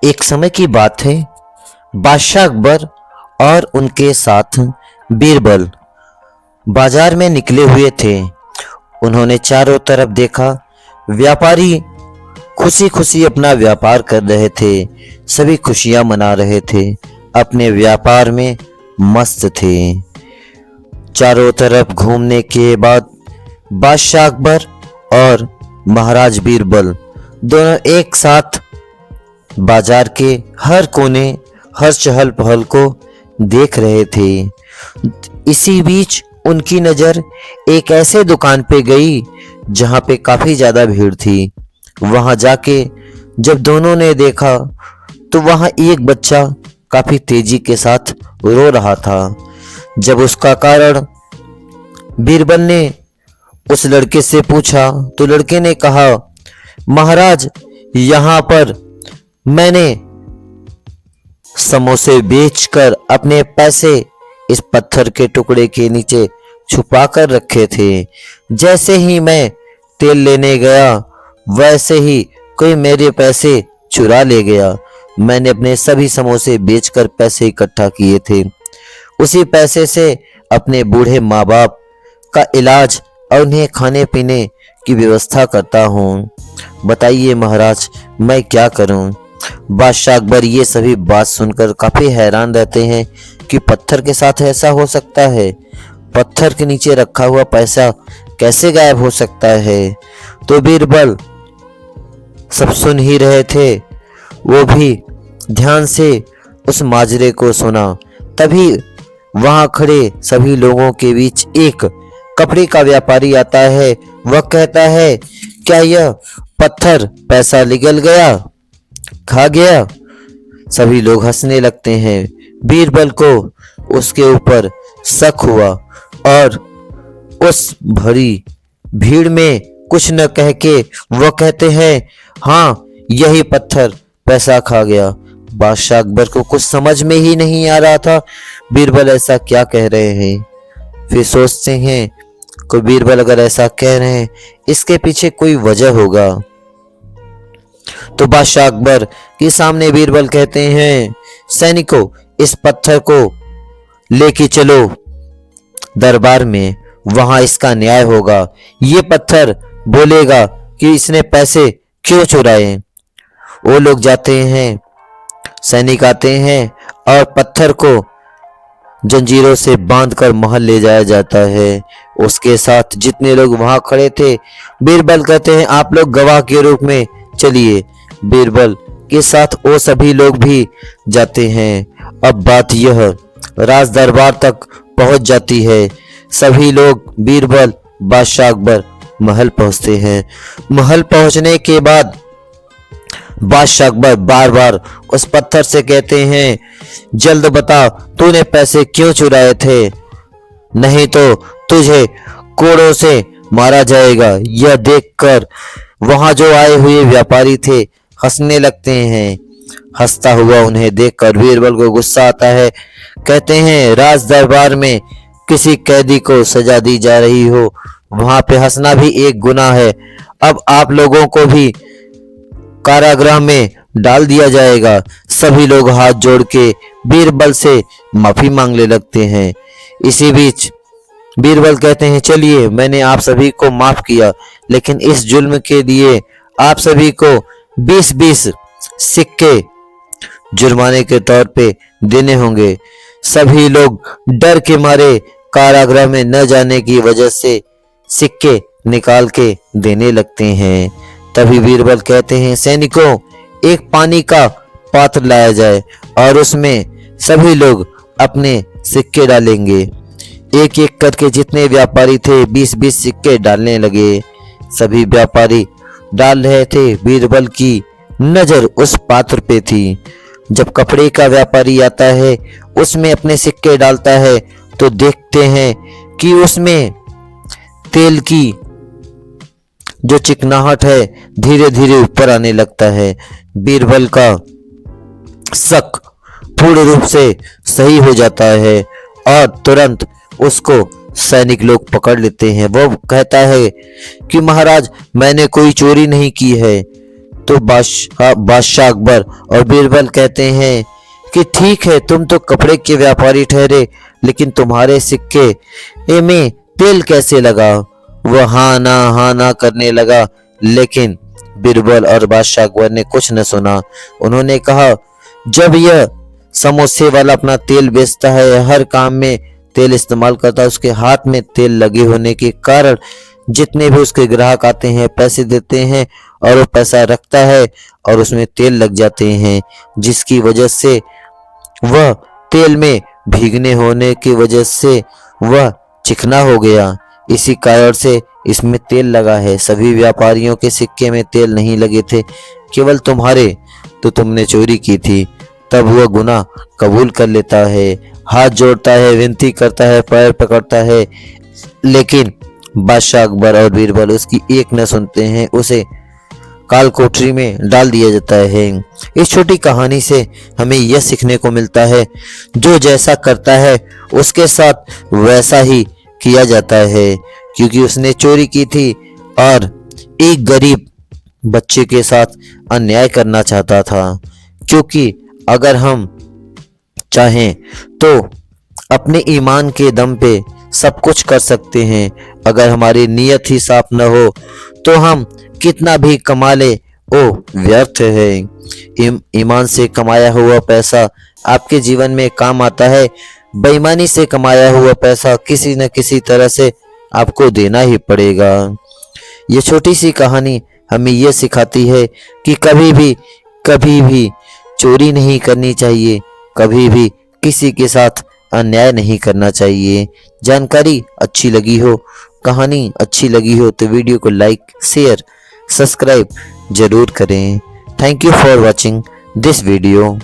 एक समय की बात है। बादशाह अकबर और उनके साथ बीरबल बाजार में निकले हुए थे। उन्होंने चारों तरफ देखा। व्यापारी खुशी खुशी अपना व्यापार कर रहे थे। सभी खुशियां मना रहे थे, अपने व्यापार में मस्त थे। चारों तरफ घूमने के बाद बादशाह अकबर और महाराज बीरबल दोनों एक साथ बाजार के हर कोने, हर चहल पहल को देख रहे थे। इसी बीच उनकी नजर एक ऐसे दुकान पे गई जहां पे काफी ज्यादा भीड़ थी। वहां जाके जब दोनों ने देखा तो वहां एक बच्चा काफी तेजी के साथ रो रहा था। जब उसका कारण बीरबल ने उस लड़के से पूछा तो लड़के ने कहा, महाराज, यहाँ पर मैंने समोसे बेचकर अपने पैसे इस पत्थर के टुकड़े के नीचे छुपा कर रखे थे। जैसे ही मैं तेल लेने गया वैसे ही कोई मेरे पैसे चुरा ले गया। मैंने अपने सभी समोसे बेचकर पैसे इकट्ठा किए थे। उसी पैसे से अपने बूढ़े माँ बाप का इलाज और उन्हें खाने पीने की व्यवस्था करता हूँ। बताइए महाराज, मैं क्या करूँ। बादशाह अकबर ये सभी बात सुनकर काफी हैरान रहते हैं कि पत्थर के साथ ऐसा हो सकता है। पत्थर के नीचे रखा हुआ पैसा कैसे गायब हो सकता है। तो बीरबल सब सुन ही रहे थे, वो भी ध्यान से उस माजरे को सुना। तभी वहां खड़े सभी लोगों के बीच एक कपड़े का व्यापारी आता है। वह कहता है, क्या यह पत्थर पैसा निगल गया, खा गया। सभी लोग हंसने लगते हैं। बीरबल को उसके ऊपर शक हुआ और उस भरी भीड़ में कुछ न कह के वह कहते हैं, हाँ, यही पत्थर पैसा खा गया। बादशाह अकबर को कुछ समझ में ही नहीं आ रहा था, बीरबल ऐसा क्या कह रहे हैं। फिर सोचते हैं कि बीरबल अगर ऐसा कह रहे हैं इसके पीछे कोई वजह होगा। तो बादशाह अकबर के सामने बीरबल कहते हैं, सैनिकों, इस पत्थर को लेके चलो दरबार में, वहां इसका न्याय होगा। ये पत्थर बोलेगा कि इसने पैसे क्यों चुराए। वो लोग जाते हैं, सैनिक आते हैं और पत्थर को जंजीरों से बांधकर महल ले जाया जाता है। उसके साथ जितने लोग वहां खड़े थे, बीरबल कहते हैं, आप लोग गवाह के रूप में चलिए। बीरबल के साथ वो सभी लोग भी जाते हैं। अब बात यह राज दरबार तक पहुंच जाती है। सभी लोग बीरबल, बादशाह अकबर महल पहुंचते हैं। महल पहुंचने के बाद बादशाह अकबर बार बार उस पत्थर से कहते हैं, जल्द बता, तूने पैसे क्यों चुराए थे, नहीं तो तुझे कोड़ों से मारा जाएगा। यह देखकर वहां जो आए हुए व्यापारी थे हंसने लगते हैं। हंसता हुआ उन्हें देखकर बीरबल को गुस्सा आता है। कहते हैं, राज दरबार में किसी कैदी को सजा दी जा रही हो, वहां पे हंसना भी एक गुनाह है। अब आप लोगों को भी कारागृह में डाल दिया जाएगा। सभी लोग हाथ जोड़ के बीरबल से माफी मांगने लगते हैं। इसी बीच बीरबल कहते हैं, चलिए, मैंने आप सभी को माफ किया, लेकिन इस जुल्म के लिए आप सभी को 20-20 सिक्के जुर्माने के तौर पे देने होंगे। सभी लोग डर के मारे कारागृह में न जाने की वजह से सिक्के निकाल के देने लगते हैं। तभी बीरबल कहते हैं, सैनिकों, एक पानी का पात्र लाया जाए और उसमें सभी लोग अपने सिक्के डालेंगे। एक एक करके जितने व्यापारी थे 20-20 सिक्के डालने लगे। सभी व्यापारी डाल रहे थे। बीरबल की नजर उस पात्र पे थी। जब कपड़े का व्यापारी आता है, उसमें अपने सिक्के डालता है तो देखते हैं कि उसमें तेल की जो चिकनाहट है धीरे धीरे ऊपर आने लगता है। बीरबल का शक पूर्ण रूप से सही हो जाता है और तुरंत उसको सैनिक लोग पकड़ लेते हैं। वो कहता है कि महाराज, मैंने कोई चोरी नहीं की है। तो बादशाह अकबर और बीरबल कहते हैं कि ठीक है, तुम तो कपड़े के व्यापारी ठहरे, लेकिन तुम्हारे सिक्के में तेल कैसे लगा? वह हाँ ना करने लगा, लेकिन बीरबल और बादशाह अकबर ने कुछ न सुना। उन्होंने कहा, जब यह समोसे वाला अपना तेल बेचता है, हर काम में तेल इस्तेमाल करता है, उसके हाथ में तेल लगे होने के कारण जितने भी उसके ग्राहक आते हैं पैसे देते हैं और वो पैसा रखता है और उसमें तेल लग जाते हैं, जिसकी वजह से वह तेल में भीगने होने की वजह से वह चिकना हो गया। इसी कारण से इसमें तेल लगा है। सभी व्यापारियों के सिक्के में तेल नहीं लगे थे, केवल तुम्हारे, तो तुमने चोरी की थी। तब वह गुनाह कबूल कर लेता है, हाथ जोड़ता है, विनती करता है, पैर पकड़ता है, लेकिन बादशाह अकबर और बीरबल उसकी एक न सुनते हैं। उसे काल कोठरी में डाल दिया जाता है। इस छोटी कहानी से हमें यह सीखने को मिलता है, जो जैसा करता है उसके साथ वैसा ही किया जाता है, क्योंकि उसने चोरी की थी और एक गरीब बच्चे के साथ अन्याय करना चाहता था। क्योंकि अगर हम चाहें तो अपने ईमान के दम पे सब कुछ कर सकते हैं। अगर हमारी नीयत ही साफ न हो तो हम कितना भी कमा ले वो व्यर्थ है। ईमान से कमाया हुआ पैसा आपके जीवन में काम आता है। बेईमानी से कमाया हुआ पैसा किसी न किसी तरह से आपको देना ही पड़ेगा। ये छोटी सी कहानी हमें यह सिखाती है कि कभी भी चोरी नहीं करनी चाहिए, कभी भी किसी के साथ अन्याय नहीं करना चाहिए। जानकारी अच्छी लगी हो, कहानी अच्छी लगी हो तो वीडियो को लाइक, शेयर, सब्सक्राइब जरूर करें। Thank you for watching this video.